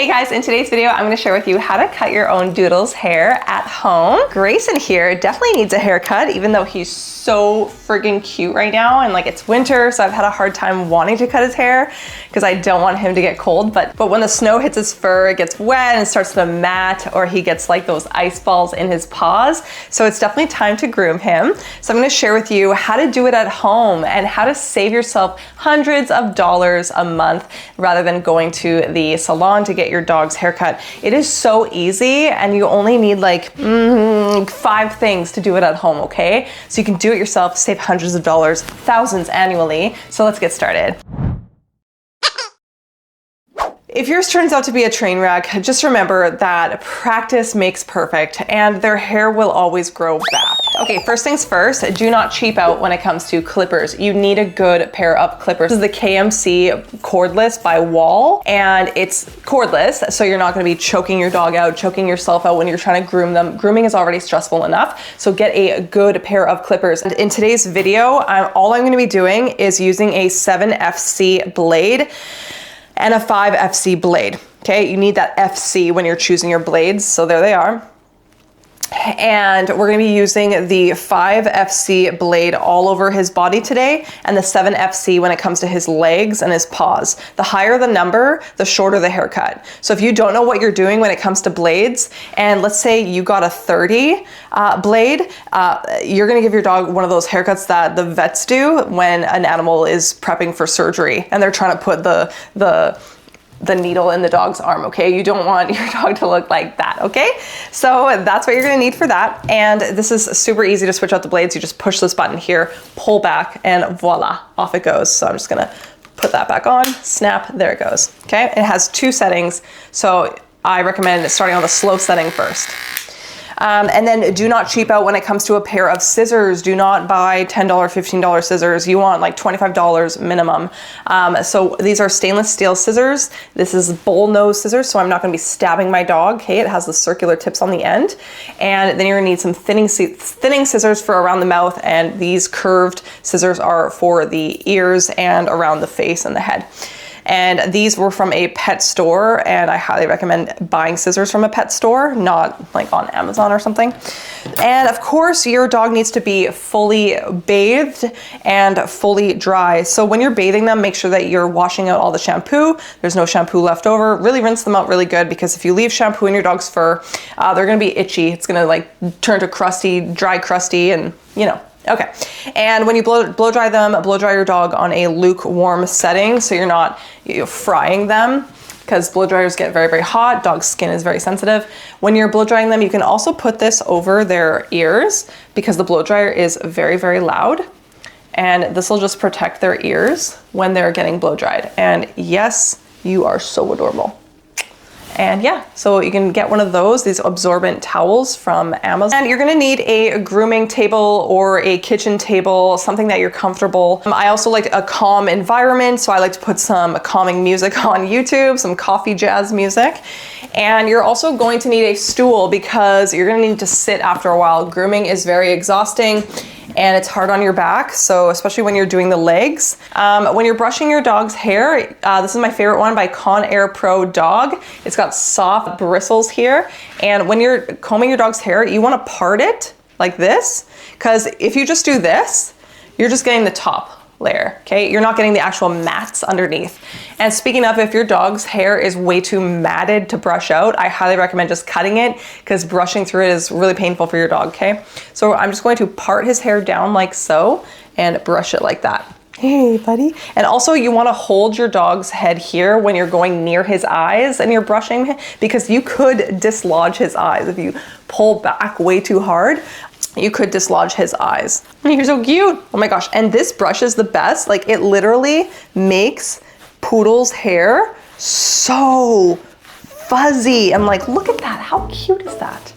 Hey guys, in today's video, I'm gonna share with you how to cut your own Doodle's hair at home. Grayson here definitely needs a haircut, even though he's so friggin' cute right now, and like it's winter, so I've had a hard time wanting to cut his hair because I don't want him to get cold, but when the snow hits his fur, it gets wet and starts to mat, or he gets like those ice balls in his paws. So it's definitely time to groom him. So I'm gonna share with you how to do it at home and how to save yourself hundreds of dollars a month rather than going to the salon to get your dog's haircut. It is so easy, and you only need like 5 things to do it at home, okay? So you can do it yourself, save hundreds of dollars, thousands annually. So let's get started. If yours turns out to be a train wreck, just remember that practice makes perfect and their hair will always grow back. Okay, first things first, do not cheap out when it comes to clippers. You need a good pair of clippers. This is the KMC Cordless by Wahl, and it's cordless, so you're not gonna be choking your dog out, choking yourself out when you're trying to groom them. Grooming is already stressful enough, so get a good pair of clippers. And in today's video, all I'm gonna be doing is using a 7FC blade and a 5FC blade. Okay, you need that FC when you're choosing your blades, so there they are. And we're gonna be using the 5FC blade all over his body today, and the 7FC when it comes to his legs and his paws. The higher the number, the shorter the haircut. So if you don't know what you're doing when it comes to blades, and let's say you got a 30 blade, you're gonna give your dog one of those haircuts that the vets do when an animal is prepping for surgery and they're trying to put the needle in the dog's arm, okay? You don't want your dog to look like that, okay? So that's what you're gonna need for that. And this is super easy to switch out the blades. You just push this button here, pull back, and voila, off it goes. So I'm just gonna put that back on, snap, there it goes, okay? It has 2 settings, so I recommend starting on the slow setting first. And then do not cheap out when it comes to a pair of scissors. Do not buy $10, $15 scissors. You want like $25 minimum. So these are stainless steel scissors. This is bull nose scissors, so I'm not gonna be stabbing my dog. Okay, it has the circular tips on the end. And then you're gonna need some thinning scissors for around the mouth, and these curved scissors are for the ears and around the face and the head. And these were from a pet store, and I highly recommend buying scissors from a pet store, not like on Amazon or something. And of course, your dog needs to be fully bathed and fully dry. So when you're bathing them, make sure that you're washing out all the shampoo. There's no shampoo left over. Really rinse them out really good, because if you leave shampoo in your dog's fur, they're gonna be itchy. It's gonna like turn to crusty, dry crusty, and you know. Okay, and when you blow dry them, blow dry your dog on a lukewarm setting, so you're not frying them, because blow dryers get very, very hot. Dog's skin is very sensitive. When you're blow drying them, you can also put this over their ears, because the blow dryer is very, very loud, and this will just protect their ears when they're getting blow dried. And yes, you are so adorable. And yeah, so you can get one of these absorbent towels from Amazon. And you're gonna need a grooming table or a kitchen table, something that you're comfortable. I also like a calm environment, so I like to put some calming music on YouTube, some coffee jazz music. And you're also going to need a stool, because you're gonna need to sit after a while. Grooming is very exhausting, and it's hard on your back, so especially when you're doing the legs. When you're brushing your dog's hair, this is my favorite one by Conair Pro Dog. It's got soft bristles here, and when you're combing your dog's hair, you wanna part it like this, because if you just do this, you're just getting the top layer, okay? You're not getting the actual mats underneath. And speaking of, if your dog's hair is way too matted to brush out, I highly recommend just cutting it, because brushing through it is really painful for your dog, okay? So I'm just going to part his hair down like so and brush it like that. Hey, buddy. And also you want to hold your dog's head here when you're going near his eyes and you're brushing, because you could dislodge his eyes. If you pull back way too hard, you could dislodge his eyes. You're so cute. Oh my gosh. And this brush is the best. Like, it literally makes Poodle's hair so fuzzy. I'm like, look at that. How cute is that?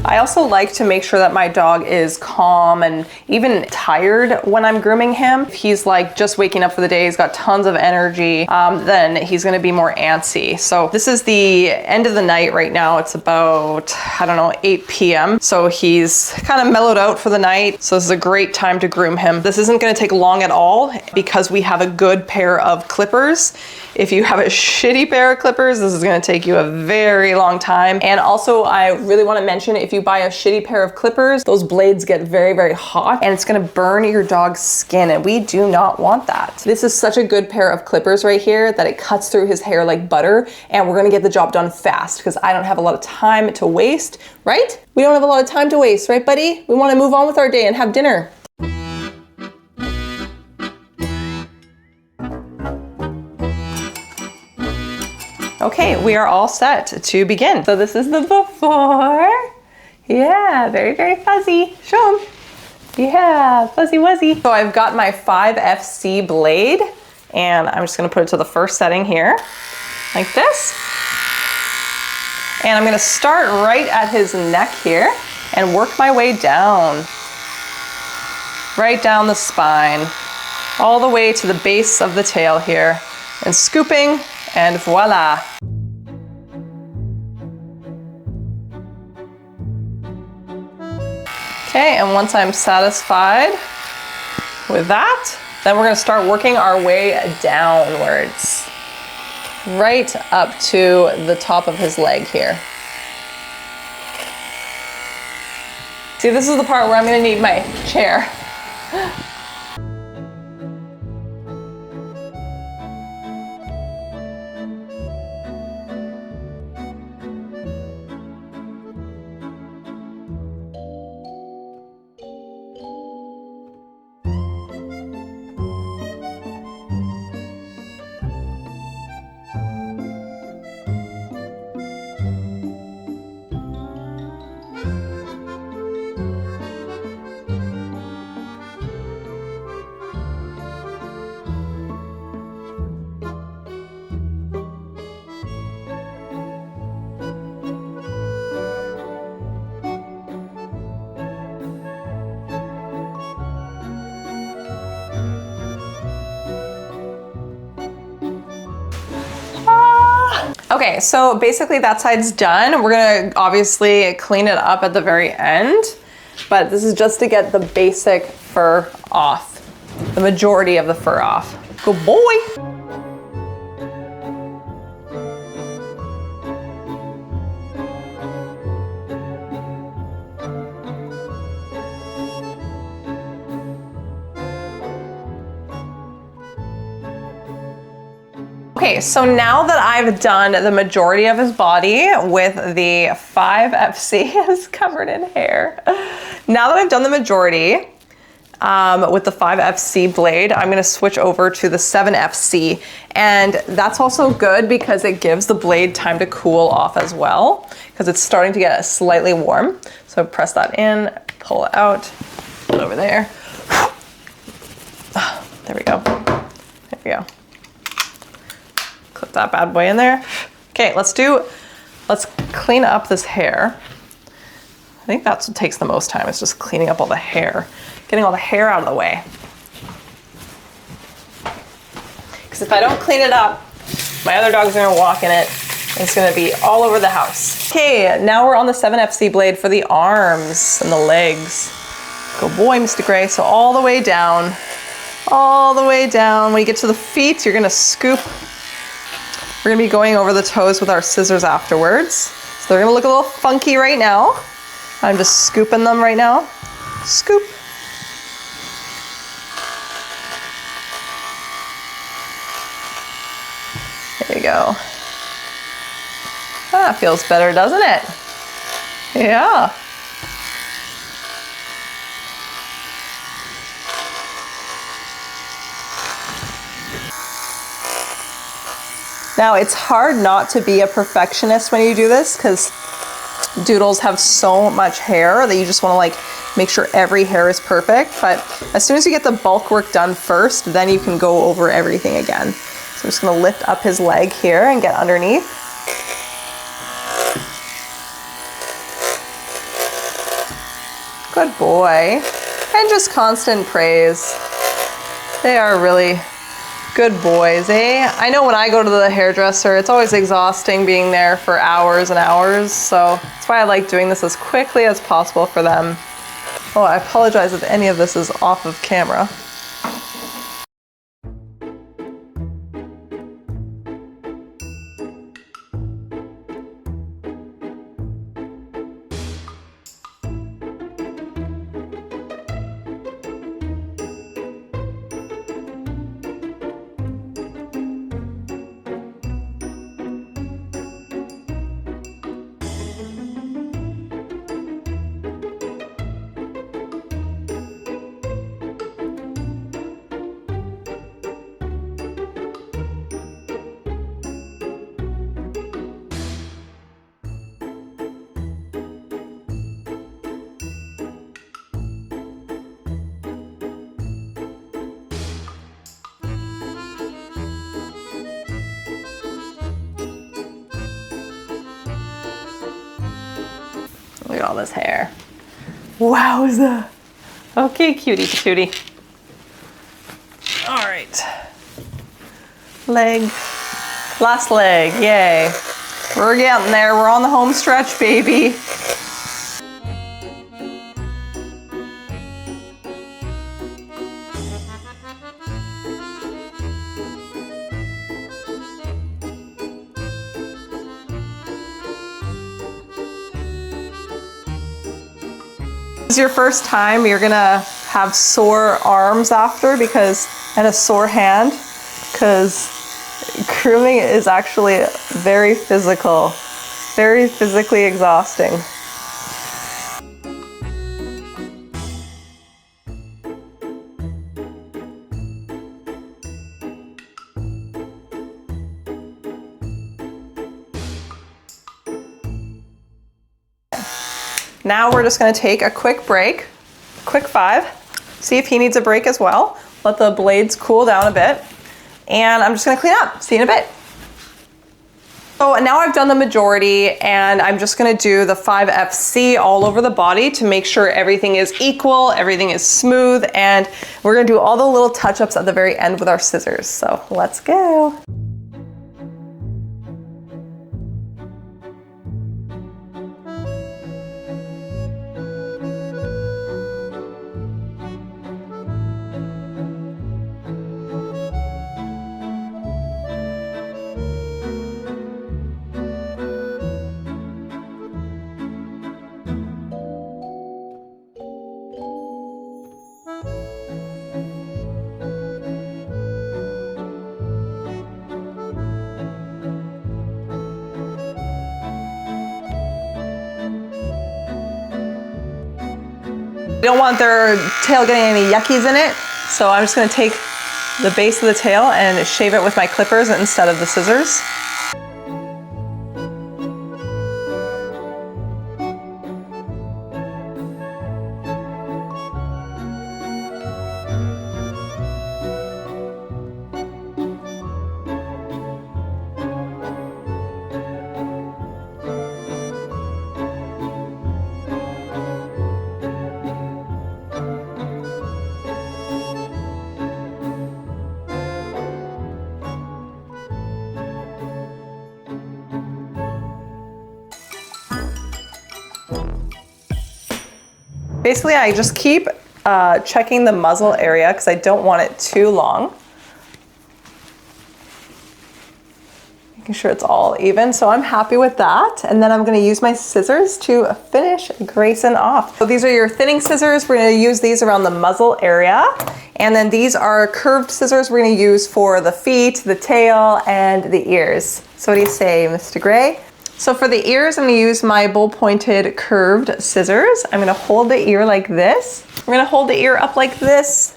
I also like to make sure that my dog is calm and even tired when I'm grooming him. If he's like just waking up for the day, he's got tons of energy, then he's gonna be more antsy. So this is the end of the night right now. It's about, I don't know, 8 p.m. So he's kind of mellowed out for the night. So this is a great time to groom him. This isn't gonna take long at all because we have a good pair of clippers If you have a shitty pair of clippers, this is gonna take you a very long time. And also, I really wanna mention, if you buy a shitty pair of clippers, those blades get very, very hot and it's gonna burn your dog's skin, and we do not want that. This is such a good pair of clippers right here that it cuts through his hair like butter, and we're gonna get the job done fast because I don't have a lot of time to waste, right? We don't have a lot of time to waste, right, buddy? We wanna move on with our day and have dinner. Okay, we are all set to begin. So this is the before. Yeah, very, very fuzzy. Show them. Yeah, fuzzy wuzzy. So I've got my 5FC blade, and I'm just gonna put it to the first setting here, like this. And I'm gonna start right at his neck here and work my way down. Right down the spine, all the way to the base of the tail here, and scooping, and voila. Okay, and once I'm satisfied with that, then we're gonna start working our way downwards, right up to the top of his leg here. See, this is the part where I'm gonna need my chair. Okay, so basically that side's done. We're gonna obviously clean it up at the very end, but this is just to get the basic fur off, the majority of the fur off. Good boy. Okay, so now that I've done the majority of his body with the 5FC, is covered in hair. Now that I've done the majority with the 5FC blade, I'm gonna switch over to the 7FC. And that's also good because it gives the blade time to cool off as well, because it's starting to get slightly warm. So press that in, pull it out, put it over there. There we go, there we go. Clip that bad boy in there. Okay, let's clean up this hair. I think that's what takes the most time, is just cleaning up all the hair, getting all the hair out of the way. Because if I don't clean it up, my other dog's gonna walk in it, and it's gonna be all over the house. Okay, now we're on the 7FC blade for the arms and the legs. Good boy, Mr. Gray. So all the way down, all the way down. When you get to the feet, you're gonna scoop. We're gonna be going over the toes with our scissors afterwards. So they're gonna look a little funky right now. I'm just scooping them right now. Scoop. There you go. That feels better, doesn't it? Yeah. Now, it's hard not to be a perfectionist when you do this, because doodles have so much hair that you just want to like make sure every hair is perfect. But as soon as you get the bulk work done first, then you can go over everything again. So I'm just going to lift up his leg here and get underneath. Good boy. And just constant praise. They are really good boys, eh? I know when I go to the hairdresser, it's always exhausting being there for hours and hours, so that's why I like doing this as quickly as possible for them. Oh, I apologize if any of this is off of camera. Look at all this hair. Wowza. Okay, cutie patootie. All right. Leg. Last leg, yay. We're getting there, we're on the home stretch, baby. This is your first time, you're gonna have sore arms after and a sore hand, because grooming is actually very physical, very physically exhausting. Now we're just gonna take a quick break, quick 5. See if he needs a break as well. Let the blades cool down a bit. And I'm just gonna clean up. See you in a bit. So now I've done the majority, and I'm just gonna do the 5FC all over the body to make sure everything is equal, everything is smooth, and we're gonna do all the little touch-ups at the very end with our scissors. So let's go. You don't want their tail getting any yuckies in it, so I'm just gonna take the base of the tail and shave it with my clippers instead of the scissors. Basically, I just keep checking the muzzle area because I don't want it too long. Making sure it's all even, so I'm happy with that. And then I'm gonna use my scissors to finish Grayson off. So these are your thinning scissors. We're gonna use these around the muzzle area. And then these are curved scissors we're gonna use for the feet, the tail, and the ears. So what do you say, Mr. Gray? So for the ears, I'm gonna use my bull-pointed curved scissors. I'm gonna hold the ear like this. We're gonna hold the ear up like this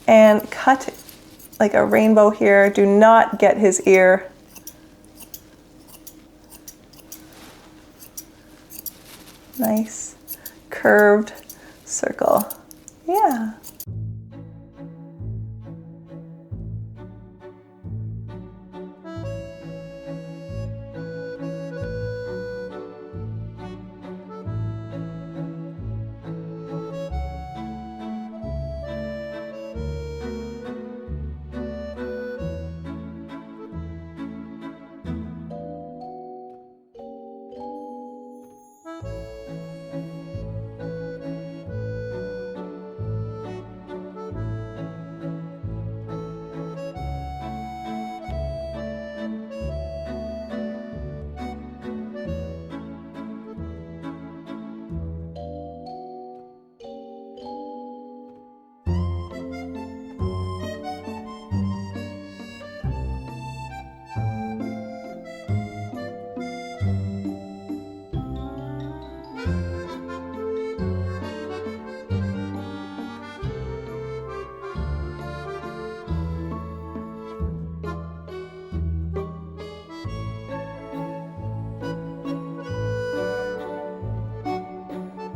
and cut like a rainbow here. Do not get his ear. Nice curved circle. Yeah.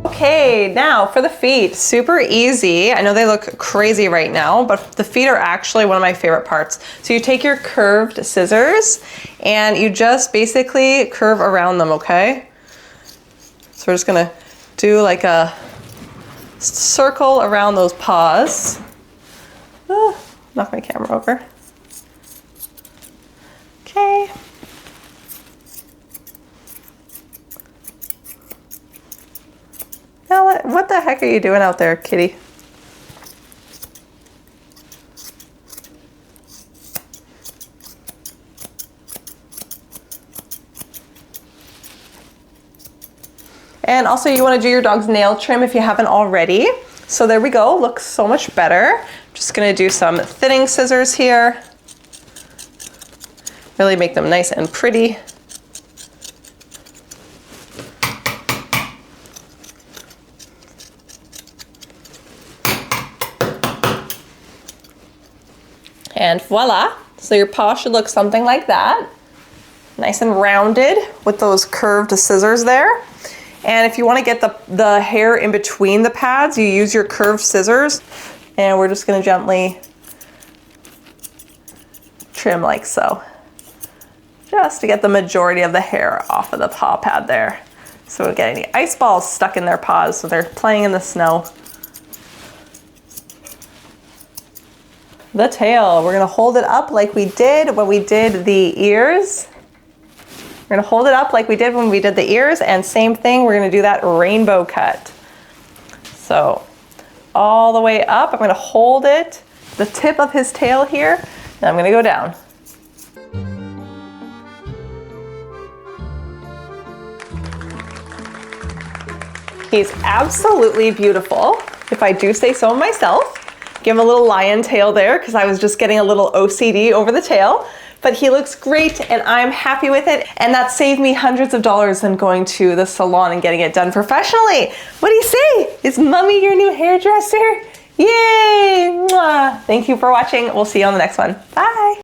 Okay, now for the feet, super easy. I know they look crazy right now, but the feet are actually one of my favorite parts. So you take your curved scissors and you just basically curve around them, okay? So we're just gonna do like a circle around those paws. Knock my camera over. Okay. Now, what the heck are you doing out there, kitty? And also you want to do your dog's nail trim if you haven't already. So there we go, looks so much better. Just gonna do some thinning scissors here. Really make them nice and pretty. And voila, so your paw should look something like that. Nice and rounded with those curved scissors there. And if you want to get the hair in between the pads, you use your curved scissors, and we're just going to gently trim like so, just to get the majority of the hair off of the paw pad there, so we don't get any ice balls stuck in their paws so they're playing in the snow. The tail, we're going to hold it up like we did when we did the ears. We're gonna hold it up like we did when we did the ears, and same thing, we're gonna do that rainbow cut. So all the way up, I'm gonna hold it, the tip of his tail here, and I'm gonna go down. He's absolutely beautiful, if I do say so myself. Give him a little lion tail there, because I was just getting a little OCD over the tail. But he looks great and I'm happy with it. And that saved me hundreds of dollars than going to the salon and getting it done professionally. What do you say? Is mommy your new hairdresser? Yay! Mwah. Thank you for watching. We'll see you on the next one. Bye.